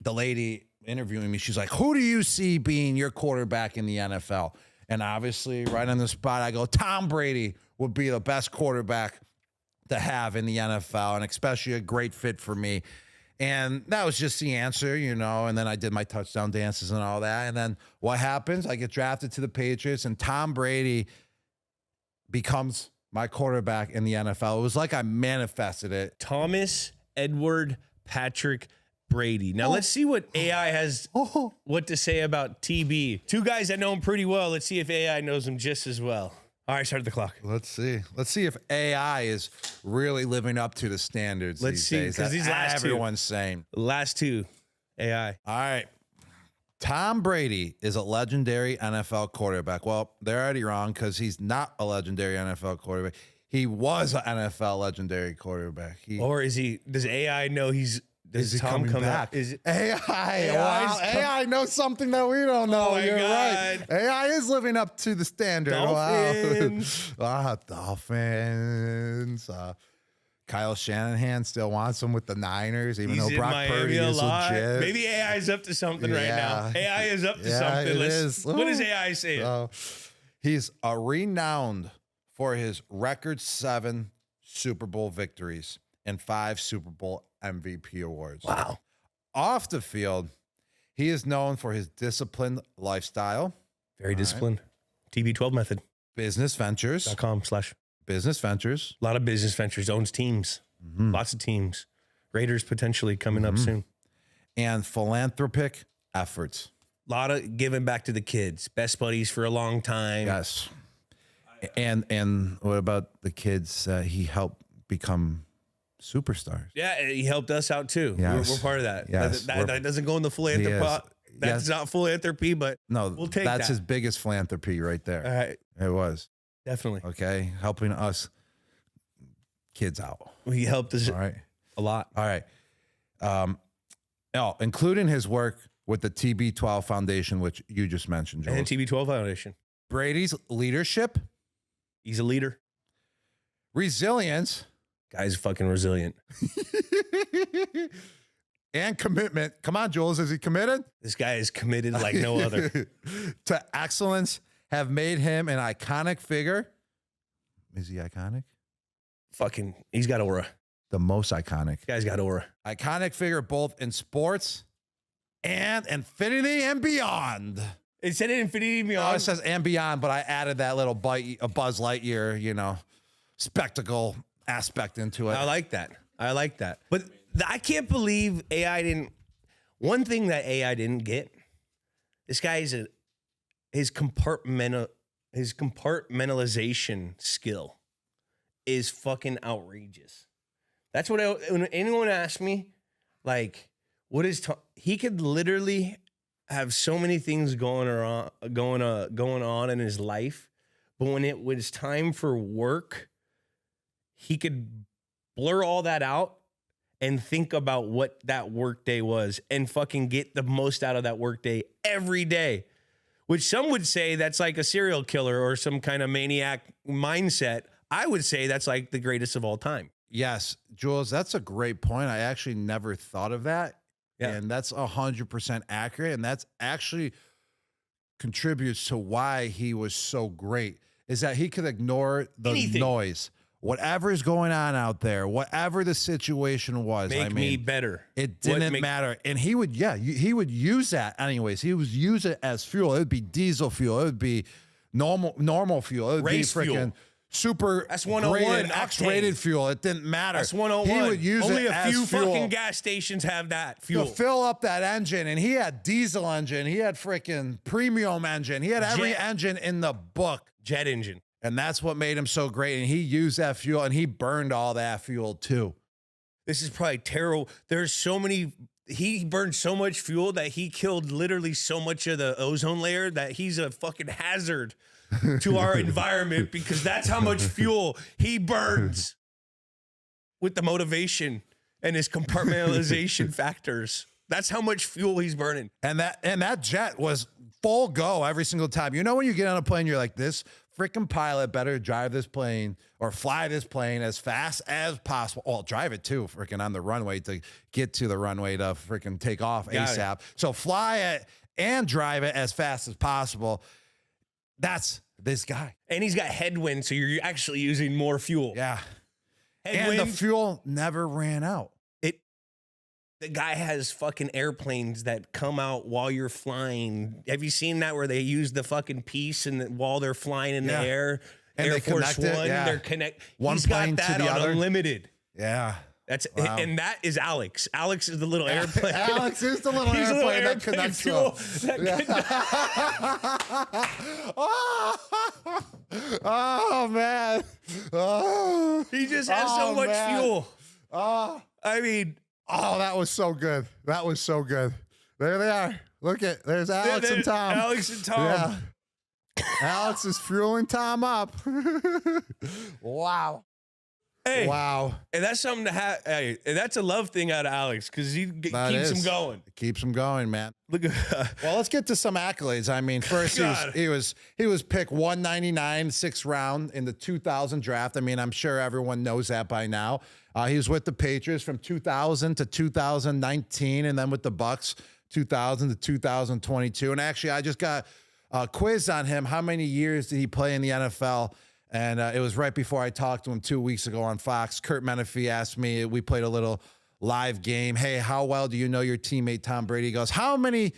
the lady interviewing me, she's like, who do you see being your quarterback in the NFL? And obviously, right on the spot, I go, Tom Brady would be the best quarterback to have in the NFL, and especially a great fit for me. And that was just the answer, you know, and then I did my touchdown dances and all that. And then what happens? I get drafted to the Patriots, and Tom Brady becomes my quarterback in the NFL. It was like I manifested it. Thomas Edward Patrick Brady. Now, let's see what AI has what to say about TB. Two guys that know him pretty well. Let's see if AI knows him just as well. All right, start the clock. Let's see. Let's see if AI is really living up to the standards Let's these see, days. because these last everyone's saying. Last two, AI. All right. Tom Brady is a legendary NFL quarterback. Well, they're already wrong because he's not a legendary NFL quarterback. He was an NFL legendary quarterback. Or is he? Does AI know he's? Does Is he Tom coming come back? back? Is it AI? Wow, AI knows something that we don't know. Oh my You're God. right. AI is living up to the standard. Dolphins. Wow. Dolphins. Kyle Shanahan still wants him with the Niners, even He's though in Brock Miami Purdy a is lot. legit. Maybe AI is up to something right now. AI is up to something. It is. What does AI say? He's renowned for his record 7 Super Bowl victories and 5 Super Bowl MVP awards. Wow. Off the field, he is known for his disciplined lifestyle. Very disciplined. TB12 method. Business ventures. .com/ Business ventures. A lot of business ventures, owns teams, lots of teams. Raiders potentially coming up soon. And philanthropic efforts. A lot of giving back to the kids. Best buddies for a long time. Yes. And what about the kids he helped become superstars? Yeah, he helped us out too. Yes. We're part of that. Yes. That doesn't go in the philanthropy. That's not philanthropy, but No, we'll take that's that. his biggest philanthropy right there. All right, It was. definitely. Okay. Helping us kids out. He helped us All right. a lot. All right. Including his work with the TB12 Foundation, which you just mentioned, Jules. And TB12 Foundation. Brady's leadership, He's a leader. resilience, Guy's fucking resilient. and commitment. Come on, Jules. Is he committed? This guy is committed like no other. To excellence have made him an iconic figure. Is he iconic? Fucking, he's got aura. The most iconic. This guy's got aura. Iconic figure both in sports and infinity and beyond. It said it Infinity Oh, Beyond. it says and beyond, but I added that little Buzz Lightyear, you know, spectacle aspect into it. I like that. I like that. But I can't believe AI didn't. One thing that AI didn't get. This guy is his compartmentalization skill is fucking outrageous. That's what when anyone asks me, like, what is he could literally have so many things going on in his life, but when it was time for work, he could blur all that out and think about what that work day was and fucking get the most out of that work day every day, which some would say that's like a serial killer or some kind of maniac mindset. I would say that's like the greatest of all time. Yes, Jules, that's a great point. I actually never thought of that. Yeah. And that's 100% accurate. And that's actually contributes to why he was so great, is that he could ignore the noise. Whatever is going on out there, whatever the situation was, Make me better. It didn't matter. And he would, he would use that anyways. He would use it as fuel. It would be diesel fuel. It would be normal fuel. It would Race be freaking fuel. Super That's 101 graded, X-rated fuel. It didn't matter. That's 101. He would use Only it a few as fuel fucking gas stations have that fuel. to fill up that engine. And he had diesel engine. He had freaking premium engine. He had every engine in the book. Jet engine. And that's what made him so great. And he used that fuel and he burned all that fuel too. This is probably terrible. There's so many. He burned so much fuel that he killed literally so much of the ozone layer that he's a fucking hazard to our environment because that's how much fuel he burns with the motivation and his compartmentalization factors. That's how much fuel he's burning. And that jet was full go every single time. You know, when you get on a plane, you're like, this freaking pilot better drive this plane or fly this plane as fast as possible. Oh, drive it too, freaking on the runway to get to the runway to freaking take off ASAP. So fly it and drive it as fast as possible. That's this guy. And he's got headwind, so you're actually using more fuel. Yeah. Headwind, And the fuel never ran out. The guy has fucking airplanes that come out while you're flying. Have you seen that where they use the fucking piece and while they're flying in the air? And Air they Force connect it, One, yeah. they're connect. One He's plane got to that the on other. Unlimited. Yeah. That's Wow. and that is Alex. Alex is the little airplane. Alex is the little He's a airplane that airplane connects fuel to Oh, man. Oh. He just has so much fuel. Oh. I mean, Oh, that was so good. That was so good. There they are. Look at, there's Alex and Tom. Alex and Tom. Yeah. Alex is fueling Tom up. Wow. Hey, Wow. and that's something to have. Hey, and that's a love thing out of Alex because he keeps him going. It keeps him going, man. Look at Well, let's get to some accolades. I mean, first he was picked 199, 6th round in the 2000 draft. I mean, I'm sure everyone knows that by now. He was with the Patriots from 2000 to 2019, and then with the Bucks 2000 to 2022. And actually, I just got a quiz on him. How many years did he play in the NFL? And it was right before I talked to him 2 weeks ago on Fox. Kurt Menefee asked me, we played a little live game. Hey, how well do you know your teammate Tom Brady? He goes, how many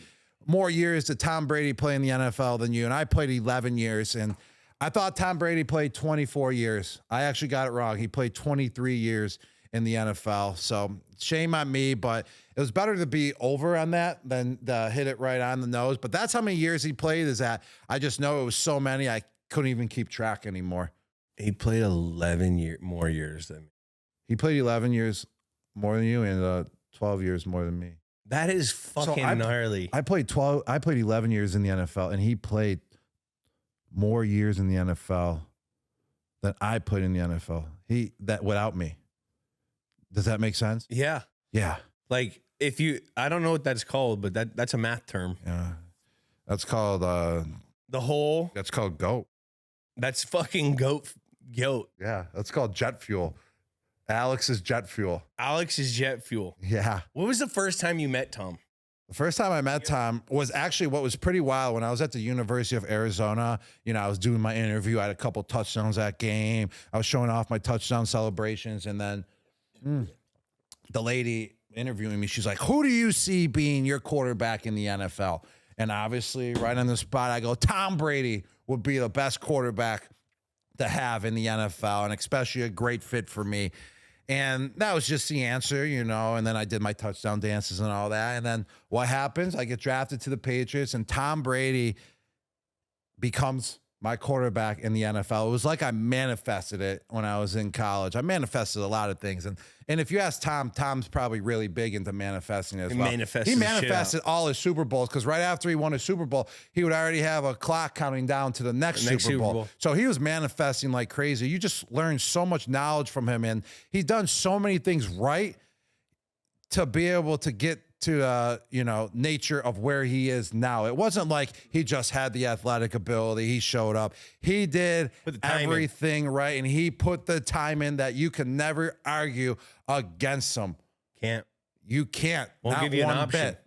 more years did Tom Brady play in the NFL than you? And I played 11 years. And I thought Tom Brady played 24 years. I actually got it wrong. He played 23 years in the NFL. So shame on me, but it was better to be over on that than to hit it right on the nose. But that's how many years he played is that I just know it was so many. I couldn't even keep track anymore. he played 11 more years than me. He played 11 years more than you and 12 years more than me. That is fucking gnarly. I played 11 years in the NFL, and he played more years in the NFL than I played in the NFL. That without me. Does that make sense? Yeah. Yeah. Like I don't know what that's called, but that's a math term. Yeah. That's called that's called GOAT. That's fucking goat. Yeah. That's called jet fuel. Alex is jet fuel. Alex is jet fuel. Yeah. When was the first time you met Tom? The first time I met Tom was actually what was pretty wild when I was at the University of Arizona. You know, I was doing my interview. I had a couple touchdowns that game. I was showing off my touchdown celebrations. And then the lady interviewing me, she's like, who do you see being your quarterback in the NFL? And obviously, right on the spot, I go, Tom Brady would be the best quarterback to have in the NFL, and especially a great fit for me. And that was just the answer, you know, and then I did my touchdown dances and all that. And then what happens? I get drafted to the Patriots, and Tom Brady becomes my quarterback in the NFL. It was like I manifested it when I was in college. I manifested a lot of things. And if you ask Tom, Tom's probably really big into manifesting as well. He manifested all his Super Bowls because right after he won a Super Bowl, he would already have a clock counting down to the next Super Bowl. So he was manifesting like crazy. You just learn so much knowledge from him. And he's done so many things right to be able to get to nature of where he is now. It wasn't like he just had the athletic ability. He showed up. He did everything right, and he put the time in that you can never argue against him. You can't. Won't not give you one an option. bit.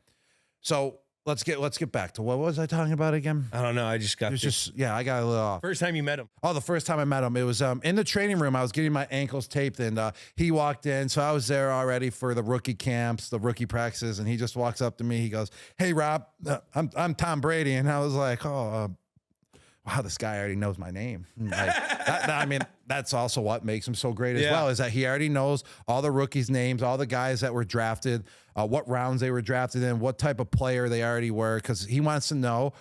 So let's get back to what was I talking about again? I don't know. I just got I got a little off. First time you met him. Oh, the first time I met him, it was in the training room. I was getting my ankles taped, and he walked in. So I was there already for the rookie camps, the rookie practices, and he just walks up to me. He goes, "Hey, Rob, I'm Tom Brady," and I was like, "Oh, wow, this guy already knows my name." I mean, that's also what makes him so great as well, is that he already knows all the rookies' names, all the guys that were drafted, what rounds they were drafted in, what type of player they already were, because he wants to know,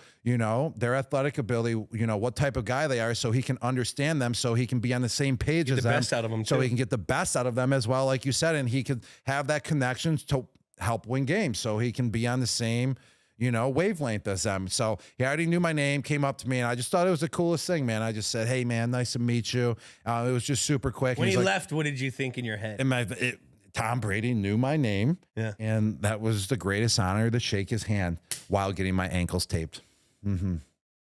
their athletic ability, what type of guy they are, so he can understand them, so he can be on the same page as them. Best out of them, so he can get the best out of them as well, like you said, and he could have that connection to help win games, so he can be on the same wavelength as them. So he already knew my name, came up to me, and I just thought it was the coolest thing, man. I just said, "Hey, man, nice to meet you." It was just super quick. When he left, what did you think in your head? Tom Brady knew my name, and that was the greatest honor to shake his hand while getting my ankles taped. Mm-hmm.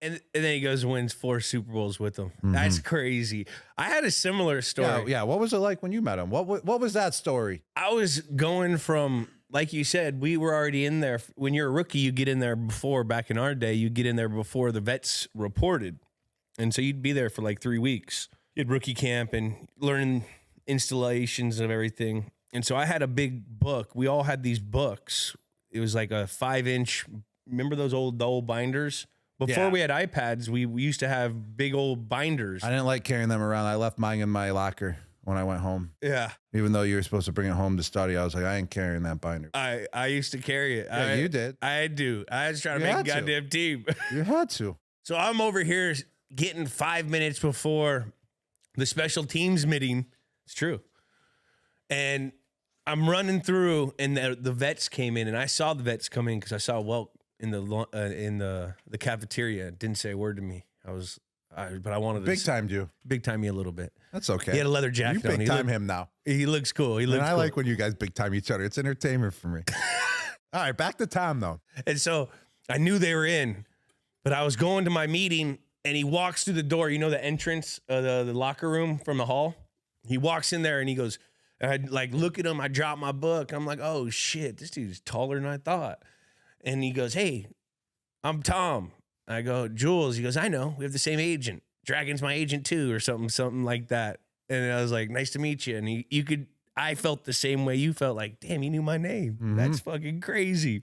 And then he goes and wins 4 Super Bowls with them. That's crazy. I had a similar story. Yeah. What was it like when you met him? What was that story? I was going from, like you said, we were already in there. When you're a rookie, you get in there before, back in our day, you get in there before the vets reported. And so you'd be there for like 3 weeks. You had rookie camp and learning installations of everything. And so I had a big book. We all had these books. It was like a 5-inch. Remember those old binders? Before we had iPads, we used to have big old binders. I didn't like carrying them around. I left mine in my locker when I went home. Yeah. Even though you were supposed to bring it home to study, I was like, I ain't carrying that binder. I used to carry it. Yeah, you did. I do. I was trying to make a goddamn team. You had to. So I'm over here getting 5 minutes before the special teams meeting. It's true. And I'm running through, and the vets came in, and I saw the vets come in because I saw Welk in the cafeteria. Didn't say a word to me. But I wanted to Big timed you. big time me a little bit. That's okay. He had a leather You jacket on. big time him now. He looks cool. And I like when you guys big time each other. It's entertainment for me. All right, back to Tom though. And so I knew they were in, but I was going to my meeting, and he walks through the door. You know the entrance of the locker room from the hall? He walks in there, and he goes, I like look at him. I drop my book. I'm like, oh shit, this dude's taller than I thought. And he goes, hey, I'm Tom. I go, Jules. He goes, I know. We have the same agent. Dragon's my agent too, or something like that. And I was like, nice to meet you. And I felt the same way you felt, like, damn, you knew my name. That's fucking crazy.